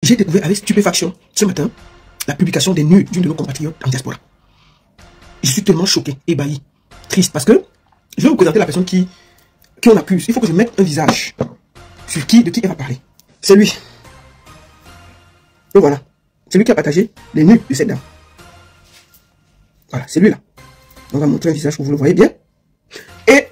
j'ai découvert avec stupéfaction ce matin la publication des nus d'une de nos compatriotes en diaspora. Je suis tellement choqué, ébahi, triste, parce que je vais vous présenter la personne qui on accuse. Il faut que je mette un visage sur de qui elle va parler. C'est lui. Et voilà. C'est lui qui a partagé les nus de cette dame. Voilà, c'est lui là. On va montrer un visage pour vous le voyez bien. Et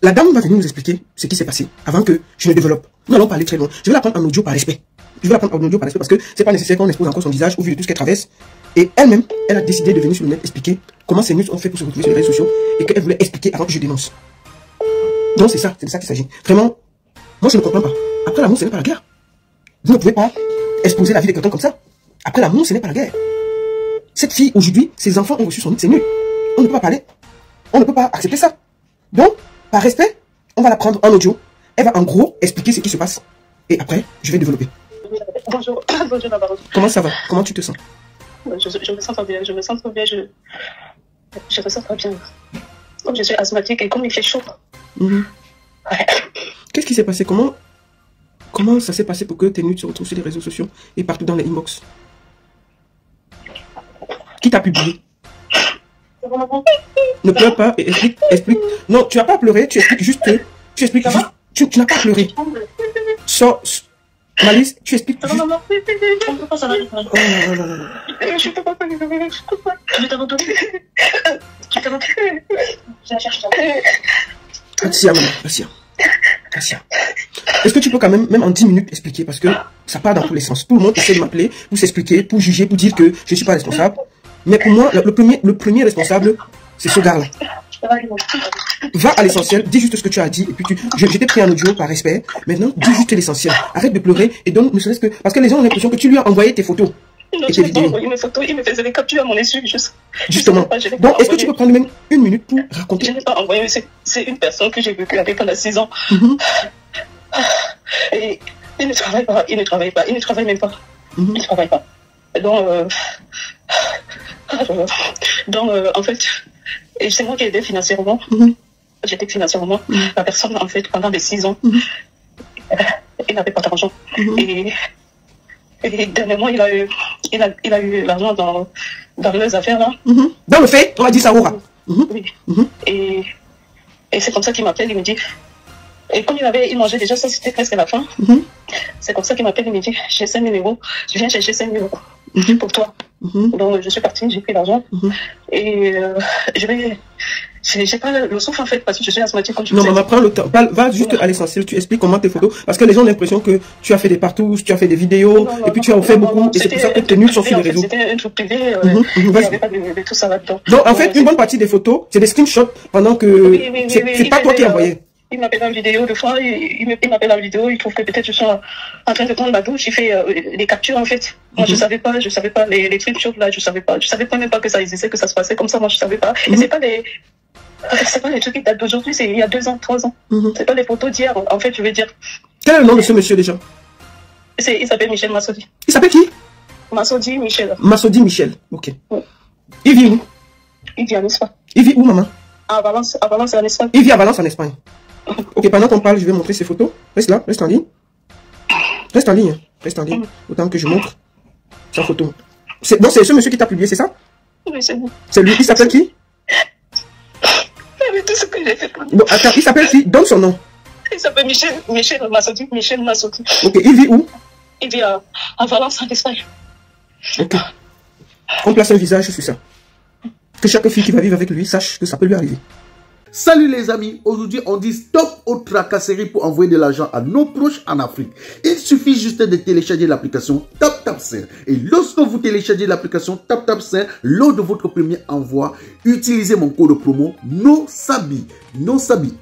la dame va venir nous expliquer ce qui s'est passé avant que je ne développe. Nous allons parler très loin. Je vais la prendre en audio par respect. Je vais la prendre en audio par respect parce que c'est pas nécessaire qu'on expose encore son visage au vu de tout ce qu'elle traverse. Et elle-même, elle a décidé de venir sur le net expliquer comment ces nus ont fait pour se retrouver sur les réseaux sociaux et qu'elle voulait expliquer avant que je dénonce. Donc c'est ça, c'est de ça qu'il s'agit. Vraiment, moi je ne comprends pas. Après l'amour, ce n'est pas la guerre. Vous ne pouvez pas exposer la vie de quelqu'un comme ça. Après l'amour, ce n'est pas la guerre. Cette fille, aujourd'hui, ses enfants ont reçu ses nus. On ne peut pas parler. On ne peut pas accepter ça. Donc, par respect, on va la prendre en audio. Elle va en gros expliquer ce qui se passe. Et après, je vais développer. Bonjour. Bonjour, Navarro. Comment ça va? Comment tu te sens? Je me sens très bien. Je me sens très bien. Je me sens très bien. Comme je suis asthmatique et comme il fait chaud. Ouais. Qu'est-ce qui s'est passé? Comment ça s'est passé pour que tes nus se retrouvent sur les réseaux sociaux et partout dans les inbox? Qui t'a publié? Ne pleure pas et explique. Non, tu n'as pas pleuré, tu expliques juste. Tu expliques juste. Tu n'as pas pleuré. Malice, tu expliques juste. Non. Oh non. Je peux pas. Je t'ai abandonné. Je la cherche. Kassia, maman, Kassia. Est-ce que tu peux quand même en 10 minutes expliquer? Parce que ça part dans tous les sens. Tout le monde essaie de m'appeler pour s'expliquer, pour juger, pour dire que je ne suis pas responsable. Mais pour moi, le premier responsable, c'est ce gars-là. Va à l'essentiel, dis juste ce que tu as dit, et puis je t'ai pris en audio par respect. Maintenant, dis juste l'essentiel. Arrête de pleurer et donne ne serait-ce que... Parce que les gens ont l'impression que tu lui as envoyé tes photos. Non, je n'ai pas envoyé mes photos, il me faisait des captures à mon insu. Justement. Donc, est-ce que tu peux prendre même une minute pour raconter? Je n'ai pas envoyé, c'est une personne que j'ai vécue avec pendant 6 ans. Et il ne travaille pas, il ne travaille même pas. Il ne travaille pas. Donc, en fait, c'est moi qui ai aidé financièrement. J'étais financièrement la personne, en fait, pendant les 6 ans. Il n'avait pas d'argent. Et dernièrement, il a eu l'argent dans les affaires là. Dans le fait, on a dit ça aura. Oui. Et c'est comme ça qu'il m'appelle, il me dit. Et comme il mangeait déjà, ça c'était presque la fin. C'est comme ça qu'il m'appelle, il me dit, j'ai 5 000 €, je viens chercher 5 000 € pour toi. Donc je suis partie, j'ai pris l'argent. Et j'ai pas le souffle en fait, parce que je suis asthmatique comme je Non, maman, prends le temps. Va juste à l'essentiel, tu expliques comment tes photos. Parce que les gens ont l'impression que tu as fait des partout, tu as fait des vidéos, et puis tu as fait beaucoup, et c'est pour ça que tes nus sont sur les réseaux. C'était un truc privé, il n'y avait pas de tout ça là-dedans. Donc en fait, une bonne partie des photos, c'est des screenshots pendant que c'est pas toi qui as envoyé. Il m'appelle en vidéo deux fois, il m'appelle en vidéo, il trouve que peut-être je suis en train de prendre ma douche, il fait des captures en fait. Moi je savais pas les screenshots là, je savais pas même pas que ça existait, que ça se passait comme ça, moi je savais pas. Et c'est pas les trucs qui datent d'aujourd'hui, c'est il y a 2 ans, 3 ans. C'est pas les photos d'hier, en fait, je veux dire. Quel est le nom de ce monsieur déjà? Il s'appelle Michel Masodi. Il s'appelle qui? Masodi Michel. Masodi Michel, ok. Il vit où? Il vit en Espagne. Il vit où, maman? À Valence en Espagne. Il vit à Valence en Espagne. Ok, pendant qu'on parle, je vais montrer ses photos. Reste là, reste en ligne. Reste en ligne. Autant que je montre sa photo. Donc c'est ce monsieur qui t'a publié, c'est ça? Oui, c'est lui. C'est lui, il s'appelle qui? Avec tout ce que j'ai fait pour lui. Bon, attends, il s'appelle qui? Donne son nom. Il s'appelle Michel Masodi. Ok, il vit où? Il vit à Valence en Espagne. Ok. On place un visage sur ça. Que chaque fille qui va vivre avec lui sache que ça peut lui arriver. Salut les amis, aujourd'hui on dit stop aux tracasseries pour envoyer de l'argent à nos proches en Afrique. Il suffit juste de télécharger l'application TapTapSend. Et lorsque vous téléchargez l'application TapTapSend, lors de votre premier envoi, utilisez mon code promo NOSABI,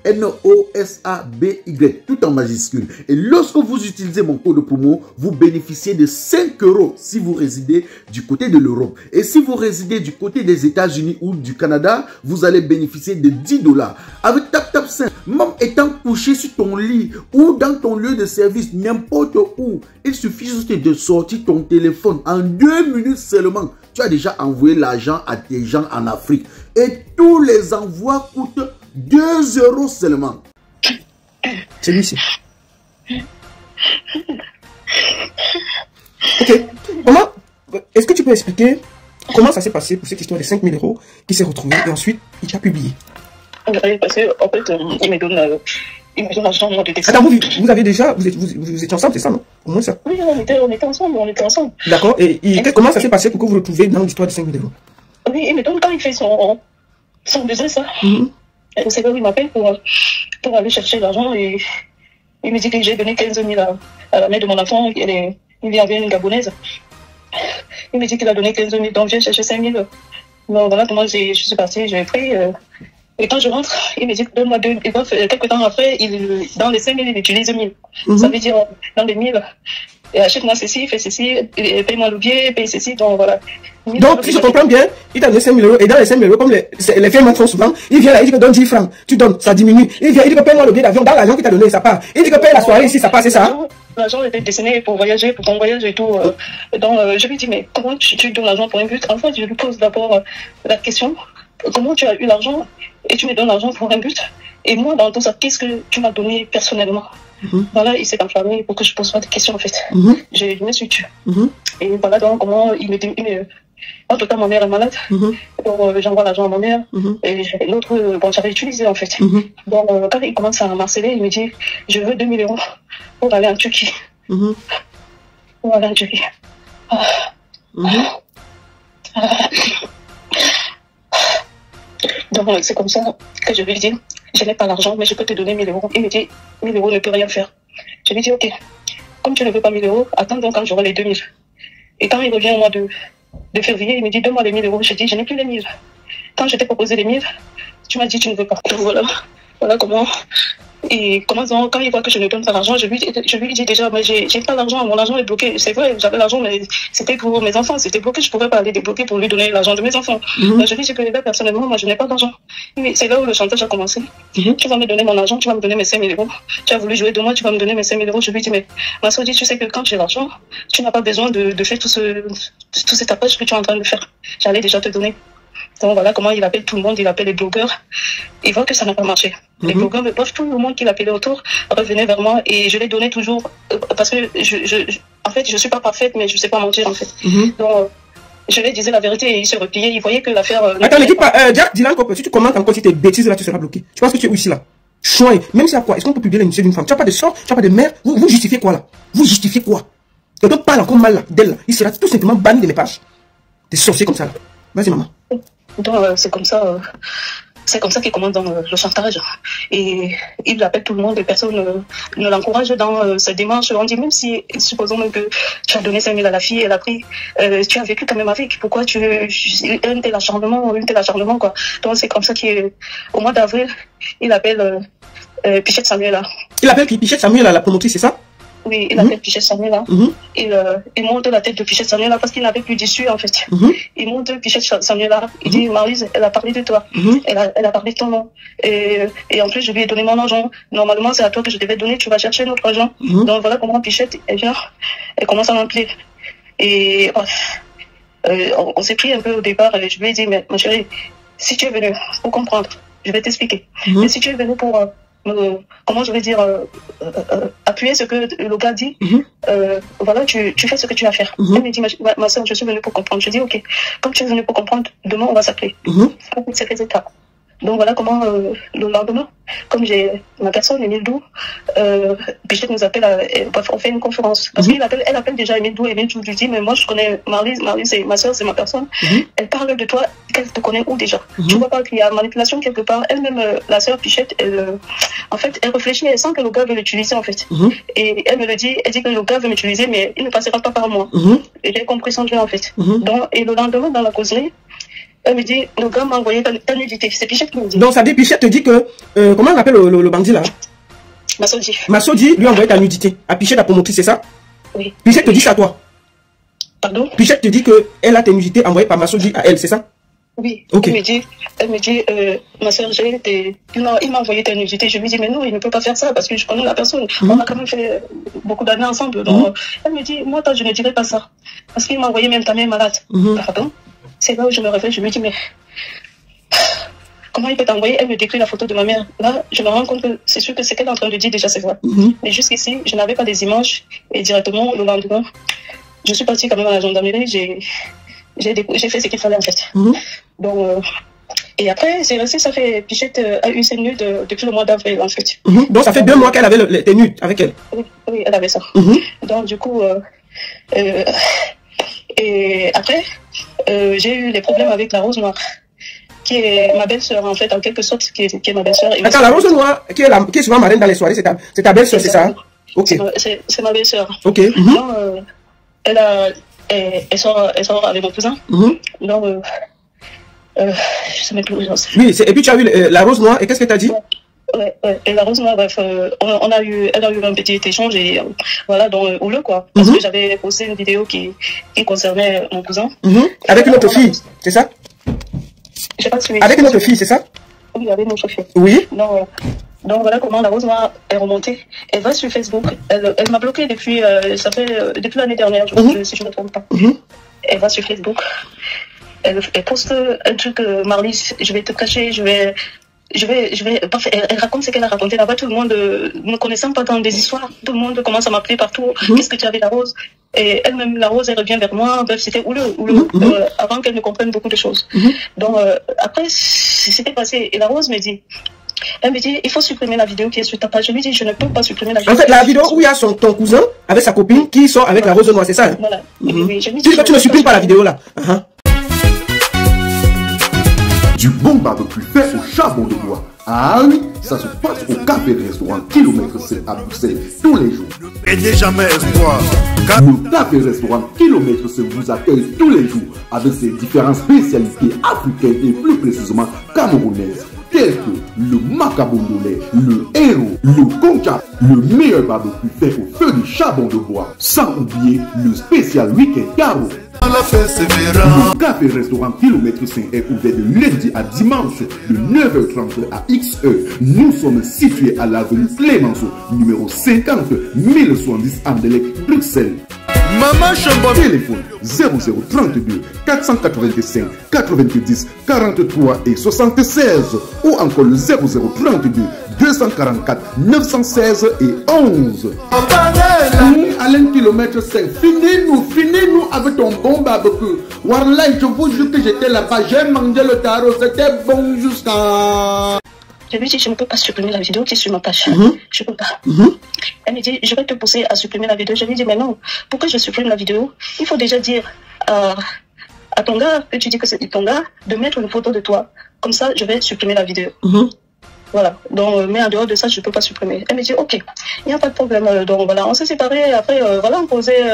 N-O-S-A-B-Y, tout en majuscule. Et lorsque vous utilisez mon code promo, vous bénéficiez de 5 € si vous résidez du côté de l'Europe. Et si vous résidez du côté des États-Unis ou du Canada, vous allez bénéficier de 10 $. Avec TapTapSend, même étant couché sur ton lit ou dans ton lieu de service, n'importe où, il suffit juste de sortir ton téléphone. En 2 minutes seulement, tu as déjà envoyé l'argent à tes gens en Afrique. Et tous les envois coûtent 2 € seulement. C'est lui ici. Ok. Comment, est-ce que tu peux expliquer comment ça s'est passé pour cette histoire de 5 000 € qui s'est retrouvée et ensuite il t'a publié? Parce que, en fait, il me donne l'argent de texte. Attends, vous avez déjà, vous étiez ensemble, c'est ça, non? Au moins ça. Oui, on était ensemble. D'accord. Et comment ça s'est passé pour que vous retrouvez dans l'histoire de 5 000 €? Oui, il me donne quand il fait son business, ça. C'est là où il m'appelle pour aller chercher l'argent et il me dit que j'ai donné 15 000 à la mère de mon enfant. Il y avait une Gabonaise. Il me dit qu'il a donné 15 000, donc j'ai cherché 5 000. Donc voilà comment je suis partie, j'ai pris. Et quand je rentre, il me dit donne-moi 2 000. Quelques temps après, dans les 5 000, il utilise 1 000. Ça veut dire dans les 1 000. Et achète-moi ceci, fais ceci, paye-moi le billet, paye ceci, donc voilà. Donc, si je comprends bien, il t'a donné 5 000 €, et dans les 5 000 €, comme les filles font souvent, il vient là, il dit que donne 10 francs, tu donnes, ça diminue. Il vient, il dit que paye-moi le billet d'avion, dans l'argent qu'il t'a donné, ça part. Il dit que paye la soirée ici, ça passe, c'est ça? L'argent était destiné pour voyager, pour ton voyage et tout. Donc, je lui dis, mais comment tu donnes l'argent pour un but? En fait, je lui pose d'abord la question, comment tu as eu l'argent et tu me donnes l'argent pour un but? Et moi, dans tout ça, qu'est-ce que tu m'as donné personnellement? Voilà, il s'est enflammé pour que je pose pas de questions en fait. Je me suis tuée. Et voilà donc comment il me dit, en tout cas ma mère est malade, donc j'envoie l'argent à ma mère, et l'autre, bon j'avais utilisé en fait. Donc quand il commence à m'harceler, il me dit, je veux 2 000 € pour aller en Turquie. Pour aller en Turquie. Donc c'est comme ça que je lui dis, je n'ai pas l'argent, mais je peux te donner 1 000 €. Il me dit, 1 000 € ne peut rien faire. Je lui dis, ok, comme tu ne veux pas 1 000 €, attends donc quand j'aurai les 2 000. Et quand il revient au mois de février, il me dit, donne-moi les 1 000 €. Je dis, je n'ai plus les 1 000. Quand je t'ai proposé les 1 000, tu m'as dit, tu ne veux pas. Donc voilà comment. Et comment quand il voit que je ne donne pas l'argent, je lui dis déjà, mais j'ai pas l'argent, mon argent est bloqué. C'est vrai, j'avais l'argent, mais c'était pour mes enfants, c'était bloqué, je pouvais pas aller débloquer pour lui donner l'argent de mes enfants. Donc, je lui dis que là, personnellement, moi je n'ai pas d'argent. Mais c'est là où le chantage a commencé. Tu vas me donner mon argent, tu vas me donner mes 5 000 €. Tu as voulu jouer de moi, tu vas me donner mes 5 000 €. Je lui dis, mais ma soeur dit, tu sais que quand j'ai l'argent, tu n'as pas besoin de faire tout cet tapage que tu es en train de faire. J'allais déjà te donner. Donc voilà comment il appelle tout le monde, il appelle les blogueurs. Il voit que ça n'a pas marché. Les blogueurs, bref, tout le monde qu'il appelait autour revenait vers moi et je les donnais toujours parce que en fait, je suis pas parfaite, mais je sais pas mentir en fait. Donc je lui disais la vérité et il se repliait. Il voyait que l'affaire. Attends, l'équipe, Jack, dis-là encore, si tu commentes encore si tes bêtises là, tu seras bloqué. Tu penses que tu es où ici là? Chouin, même si à quoi? Est-ce qu'on peut publier l'initiative d'une femme? Tu n'as pas de soeur, tu n'as pas de mère. Vous justifiez quoi là? Vous justifiez quoi? Quelqu'un parle encore mal là, d'elle là. Il sera tout simplement banni de mes pages. Des sorciers comme ça là. Vas-y, maman. Donc c'est comme ça qu'il commence dans le chantage. Et il appelle tout le monde et personne ne l'encourage dans cette démarche. On dit même si, supposons même que tu as donné 5 000 à la fille, elle a pris, tu as vécu quand même avec. Pourquoi un tel acharnement quoi. Donc c'est comme ça qu'au mois d'avril, il appelle Pichette Samuel là. Il appelle qui? Pichette Samuel là, la promotrice, c'est ça? Oui, il appelle Pichette Samuel là. Il monte la tête de Pichette Samuel là parce qu'il n'avait plus d'issue en fait. Il monte Pichette Samuel là. Il dit, Marlise, elle a parlé de toi. Elle a parlé de ton nom. Et en plus, je lui ai donné mon argent. Normalement, c'est à toi que je devais donner. Tu vas chercher notre argent. Donc voilà comment Pichette, elle vient. Elle commence à m'appeler. Et on s'est pris un peu au départ. Et je lui ai dit, mais ma chérie, si tu es venue pour comprendre, je vais t'expliquer. Mais si tu es venue pour... comment je vais dire, appuyer ce que le gars dit, voilà, tu fais ce que tu vas faire. Elle me dit, ma soeur, je suis venue pour comprendre. Je dis, ok, comme tu es venue pour comprendre, demain on va s'appeler. C'est les étapes. Donc voilà comment le lendemain, comme j'ai ma personne, Émile Dou, Pichette nous appelle, on fait une conférence. Parce qu'elle appelle déjà Émile Dou, Émile Dou lui dit, mais moi je connais Marlise, c'est ma soeur, c'est ma personne. Elle parle de toi, qu'elle te connaît où déjà? Tu vois pas qu'il y a manipulation quelque part. Elle-même, la soeur Pichette, en fait, elle réfléchit, elle sent que le gars veut l'utiliser en fait. Et elle me le dit, elle dit que le gars veut m'utiliser, mais il ne passera pas par moi. Et j'ai compris son jeu en fait. Donc, et le lendemain, dans la causerie, elle me dit, le gars m'a envoyé ta nudité. C'est Pichette qui me dit. Donc ça dit, Pichette te dit que, comment on appelle le bandit là? Massoudi. Massoudi lui a envoyé ta nudité à Pichette la promotrice, c'est ça? Oui. Pichette te dit ça à toi? Pardon? Pichette te dit qu'elle a tes nudités envoyées par Massoudi à elle, c'est ça? Oui. Okay. Elle me dit, ma soeur, il m'a envoyé tes nudités. Je lui dis, mais non, il ne peut pas faire ça parce que je connais la personne. On a quand même fait beaucoup d'années ensemble. Donc, elle me dit, moi, je ne dirais pas ça. Parce qu'il m'a envoyé même ta mère malade. Pardon? C'est là où je me réveille, je me dis, mais comment il peut t'envoyer? Elle me décrit la photo de ma mère. Là, je me rends compte que c'est sûr que ce qu'elle est en train de dire déjà, c'est vrai. Mais jusqu'ici, je n'avais pas des images. Et directement, le lendemain, je suis partie quand même à la gendarmerie, j'ai fait ce qu'il fallait en fait. Donc, et après, c'est resté, ça fait, Pichette a eu ses nudes depuis le mois d'avril en fait. Donc ça fait 2 mois qu'elle avait tes nudes avec elle. Oui, elle avait ça. Donc du coup, et après, j'ai eu des problèmes avec la Rose Noire, qui est ma belle-sœur en fait, en quelque sorte, qui est ma belle-sœur. Attends, la Rose Noire, qui est souvent marraine dans les soirées, c'est ta belle-sœur, c'est ça? Ok. C'est ma belle-sœur. Ok. Donc, elle sort avec mon cousin. Donc, je sais même plus où j'en suis. Oui, et puis tu as eu la Rose Noire, et qu'est-ce que tu as dit? Ouais. Et la Rose Noire, bref, elle a eu un petit échange, et voilà, dans houleux, quoi. Parce que j'avais posté une vidéo qui concernait mon cousin. Avec une autre fille, c'est ça? Avec une autre fille, c'est ça? Oui, avec une autre fille. Oui. Donc voilà comment la Rose Noire est remontée. Elle va sur Facebook. Elle m'a bloqué depuis, depuis l'année dernière, si je ne me trompe pas. Elle va sur Facebook. Elle poste un truc, Marley, je vais te cacher, elle raconte ce qu'elle a raconté là-bas. Tout le monde, ne connaissant pas dans des histoires, tout le monde commence à m'appeler partout. Qu'est-ce que tu avais, la Rose? Et elle-même, la Rose, elle revient vers moi. Bref, c'était houleux, avant qu'elle ne comprenne beaucoup de choses. Donc, après, c'était passé. Et la Rose me dit, elle me dit, il faut supprimer la vidéo qui est sur ta page. Je lui dis, je ne peux pas supprimer la vidéo. En fait, la vidéo où il y a ton cousin avec sa copine qui sort avec la Rose Noire, c'est ça? Hein? Voilà. Oui, je lui dis, tu dis que tu ne supprimes pas la vidéo là. Du bon barbecue fait au charbon de bois. Ah oui, ça se passe au café restaurant Kilomètre C à Bruxelles tous les jours. Et jamais espoir. Le café restaurant Kilomètre C vous accueille tous les jours avec ses différentes spécialités africaines et plus précisément camerounaises, tels que le macabondolais, le héros, le concha, le meilleur barbecue fait au feu de charbon de bois. Sans oublier le spécial week-end carreau. Le café restaurant Kilomètre 5 est ouvert de lundi à dimanche de 9h30 à XE. Nous sommes situés à l'avenue Clémenceau, numéro 50 1070 Anderlecht, Bruxelles. Maman Chambon. Téléphone 0032 485 90 43 et 76 ou encore le 0032 244 916 et 11. Alain Kilomètre 5, finis-nous avec ton bon barbecue. Warlai, je vous jure que j'étais là-bas, j'ai mangé le tarot, c'était bon jusqu'à... Je lui dis, je ne peux pas supprimer la vidéo qui est sur ma page. Je ne peux pas. Elle me dit, je vais te pousser à supprimer la vidéo. Je lui dis, mais non, pourquoi je supprime la vidéo? Il faut déjà dire à ton gars, que tu dis que c'est ton gars, de mettre une photo de toi. Comme ça, je vais supprimer la vidéo. Voilà. Donc, mais en dehors de ça, je ne peux pas supprimer. Elle me dit, ok, il n'y a pas de problème. Donc voilà, on s'est séparés. Après, voilà, on posait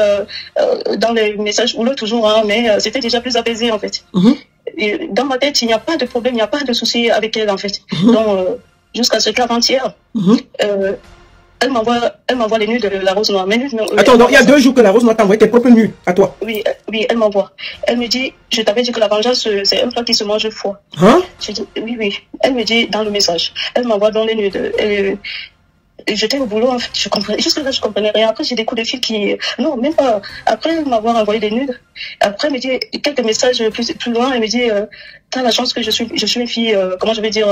dans les messages houleux toujours, hein, mais c'était déjà plus apaisé en fait. Et dans ma tête, il n'y a pas de problème, il n'y a pas de souci avec elle en fait. Donc, jusqu'à ce qu'avant-hier, elle m'envoie les nudes de la Rose Noire. Attends, donc il y a 2 jours que la Rose Noire t'a envoyé tes propres nudes à toi. Oui, elle m'envoie. Elle me dit, je t'avais dit que la vengeance, c'est un plat qui se mange froid. Je dis, oui. Elle me dit dans le message. Elle m'envoie dans les nudes. J'étais au boulot, en fait, je comprenais, jusque là, je comprenais rien. Après, j'ai des coups de fil qui, non, même pas, après m'avoir envoyé des nudes, après, elle me dit, quelques messages plus loin, elle me dit, t'as la chance que je suis une fille, comment je vais dire,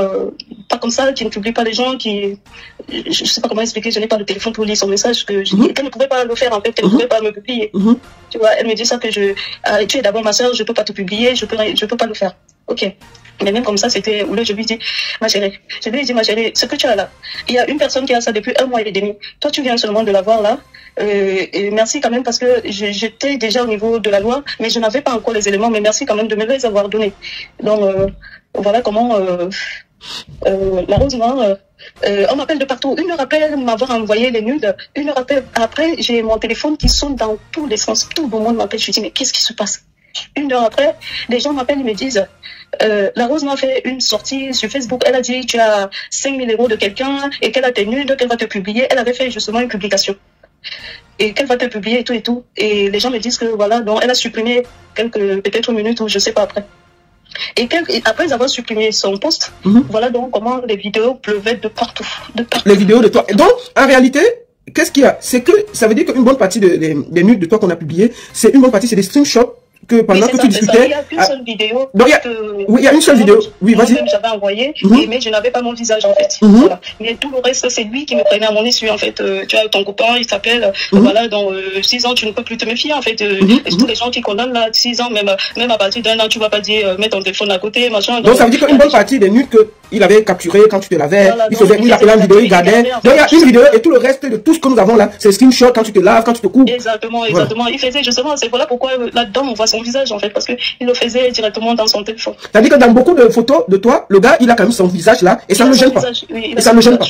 pas comme ça, qui ne publie pas les gens, je sais pas comment expliquer, je n'ai pas de téléphone pour lire son message, qu'elle ne pouvait pas le faire, en fait, qu'elle ne pouvait pas me publier. Tu vois, elle me dit ça que tu es d'abord ma soeur, je peux pas te publier, je peux pas le faire. Ok. Mais même comme ça, c'était où je lui dis, ma chérie, ce que tu as là, il y a une personne qui a ça depuis 1 mois et demi. Toi, tu viens seulement de l'avoir là. Et merci quand même parce que j'étais déjà au niveau de la loi, mais je n'avais pas encore les éléments, mais merci quand même de me les avoir donnés. Donc, voilà comment la Rose Noire, on m'appelle de partout. 1 heure après m'avoir envoyé les nudes, 1 heure après, j'ai mon téléphone qui sonne dans tous les sens. Tout le monde m'appelle. Je dis, mais qu'est-ce qui se passe? 1 heure après, les gens m'appellent, ils me disent, la Rose m'a fait une sortie sur Facebook. Elle a dit, tu as 5 000 € de quelqu'un et qu'elle a tes nudes, qu'elle va te publier. Elle avait fait justement une publication. Et qu'elle va te publier et tout et tout. Et les gens me disent que voilà, donc elle a supprimé peut-être une minute ou je sais pas après. Et après avoir supprimé son post, voilà donc comment les vidéos pleuvaient de partout. Les vidéos de toi. Donc, en réalité, qu'est-ce qu'il y a? C'est que ça veut dire qu'une bonne partie des nudes de toi qu'on a publié, c'est une bonne partie, c'est des screenshots que pendant que tu discutais... Il y a qu'une seule vidéo. Donc, oui, il y a une seule vidéo. Oui, vas-y. J'avais envoyé, mais je n'avais pas mon visage, en fait. Voilà. Mais tout le reste, c'est lui qui me prenait à mon issue, en fait. Tu as ton copain, il s'appelle, voilà, dans 6 ans, tu ne peux plus te méfier, en fait. Et tous les gens qui condamnent, là, 6 ans, même à partir d'1 an, tu ne vas pas dire, mettre ton téléphone à côté, machin. Donc, ça veut dire qu'une bonne partie des nudes qu'il avait capturé quand tu te lavais, voilà, il appelait en vidéo, il gardait. Donc, il y a une vidéo et tout le reste de tout ce que nous avons là, c'est screenshot quand tu te laves, quand tu te coupes. Exactement. Il faisait justement, c'est voilà pourquoi là-dedans on voit son visage, en fait, parce qu'il le faisait directement dans son téléphone. C'est-à-dire que dans beaucoup de photos de toi, le gars, il a quand même son visage là, et ça ne le gêne pas. Et ça ne le gêne pas.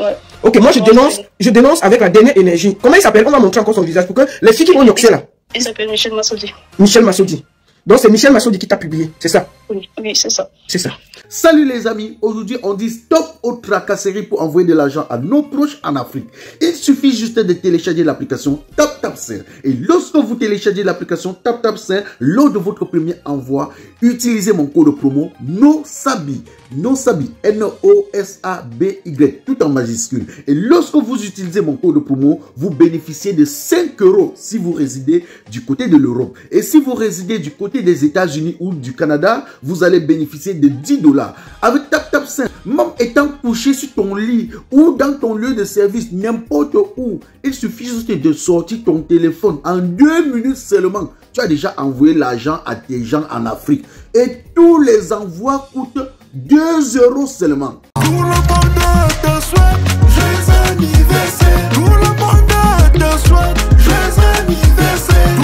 Ouais. Ok, moi je dénonce avec la dernière énergie. Comment il s'appelle? On va montrer encore son visage pour que les filles qui vont yoxer là. Il s'appelle Michel Massoudi. Michel Massoudi. Donc c'est Michel Massoudi qui t'a publié, c'est ça? Oui, c'est ça. C'est ça. Salut les amis, aujourd'hui on dit stop aux tracasseries pour envoyer de l'argent à nos proches en Afrique. Il suffit juste de télécharger l'application TapTapSend. Et lorsque vous téléchargez l'application TapTapSend, lors de votre premier envoi, utilisez mon code promo NOSABI. NOSABI, N-O-S-A-B-Y, tout en majuscule. Et lorsque vous utilisez mon code promo, vous bénéficiez de 5 € si vous résidez du côté de l'Europe. Et si vous résidez du côté des États-Unis ou du Canada, vous allez bénéficier de 10 $. Avec TapTapSend, même étant couché sur ton lit ou dans ton lieu de service, n'importe où, il suffit juste de sortir ton téléphone. En 2 minutes seulement, tu as déjà envoyé l'argent à tes gens en Afrique. Et tous les envois coûtent 2 € seulement. Tout le monde te souhaite joyeux anniversaire. Tout le monde te souhaite joyeux anniversaire.